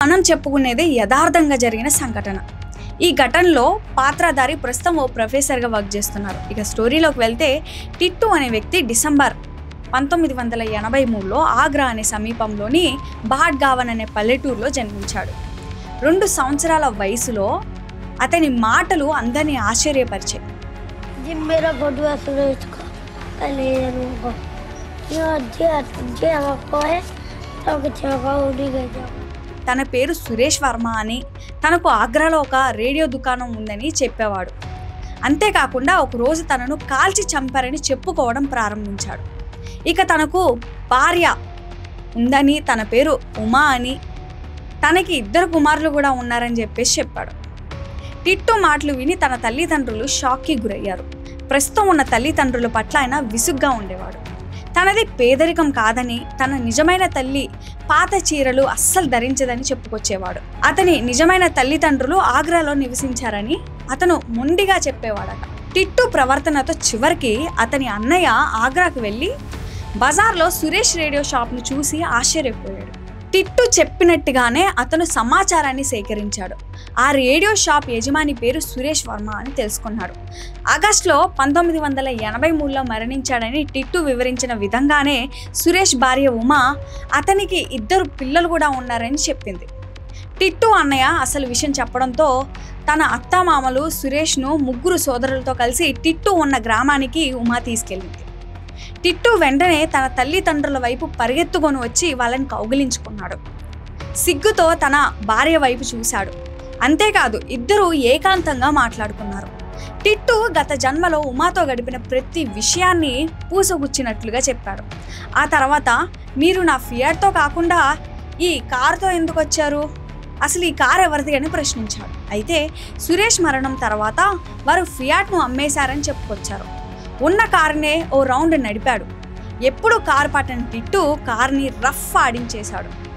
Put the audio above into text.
మనం చెప్పుకునేది యథార్థంగా జరిగిన సంఘటన. ఈ ఘటనలో పాత్రధారి ప్రస్తుతం ఓ ప్రొఫెసర్గా వర్క్ చేస్తున్నారు. ఇక స్టోరీలోకి వెళ్తే టిట్టు అనే వ్యక్తి డిసెంబర్ 1983లో ఆగ్రా అనే సమీపంలోని బాడ్గావన్ అనే పల్లెటూరులో జన్మించాడు. 2 సంవత్సరాల వయసులో అతని మాటలు అందరినీ ఆశ్చర్యపరిచాయి. తన పేరు సురేష్ వర్మ అని, తనకు ఆగ్రాలో ఒక రేడియో దుకాణం ఉందని చెప్పేవాడు. అంతేకాకుండా ఒకరోజు తనను కాల్చి చంపారని చెప్పుకోవడం ప్రారంభించాడు. ఇక తనకు భార్య ఉందని, తన పేరు ఉమా అని, తనకి 2 కుమారులు కూడా ఉన్నారని చెప్పాడు. టిట్టు మాటలు విని తన తల్లిదండ్రులు షాక్కి గురయ్యారు. ప్రస్తుతం ఉన్న తల్లిదండ్రుల పట్ల ఆయన విసుగ్గా ఉండేవాడు. తనది పేదరికం కాదని, తన నిజమైన తల్లి పాత చీరలు అస్సలు ధరించదని చెప్పుకొచ్చేవాడు. అతని నిజమైన తల్లిదండ్రులు ఆగ్రాలో నివసించారని అతను మొండిగా చెప్పేవాడట. టిట్టు ప్రవర్తనతో చివరికి అతని అన్నయ్య ఆగ్రాకు వెళ్ళి బజార్లో సురేష్ రేడియో షాప్ను చూసి ఆశ్చర్యపోయాడు. టిట్టు చెప్పినట్టుగానే అతను సమాచారాన్ని సేకరించాడు. ఆ రేడియో షాప్ యజమాని పేరు సురేష్ వర్మ అని తెలుసుకున్నాడు. ఆగస్టులో 1983లో మరణించాడని టిట్టు వివరించిన విధంగానే సురేష్ భార్య ఉమా అతనికి 2 పిల్లలు కూడా ఉన్నారని చెప్పింది. టిట్టు అన్నయ్య అసలు విషయం చెప్పడంతో తన అత్తామామలు సురేష్ను 3 సోదరులతో కలిసి టిట్టు ఉన్న గ్రామానికి ఉమా తీసుకెళ్ళింది. టిట్టు వెంటనే తన తల్లిదండ్రుల వైపు పరిగెత్తుకొని వచ్చి వాళ్ళని కౌగిలించుకున్నాడు. సిగ్గుతో తన భార్య వైపు చూశాడు. అంతేకాదు, 2 ఏకాంతంగా మాట్లాడుకున్నారు. టిట్టు గత జన్మలో ఉమాతో గడిపిన ప్రతి విషయాన్ని పూసగుచ్చినట్లుగా చెప్పాడు. ఆ తర్వాత, మీరు నా ఫియాట్తో కాకుండా ఈ కారుతో ఎందుకు వచ్చారు, అసలు ఈ కారు ఎవరిది అని ప్రశ్నించాడు. అయితే సురేష్ మరణం తర్వాత వారు ఫియాట్ను అమ్మేశారని చెప్పుకొచ్చారు. ఉన్న కారునే ఓ రౌండ్ నడిపాడు. ఎప్పుడు కారు పట్టని టిట్టు కారుని రఫ్ ఆడించేశాడు.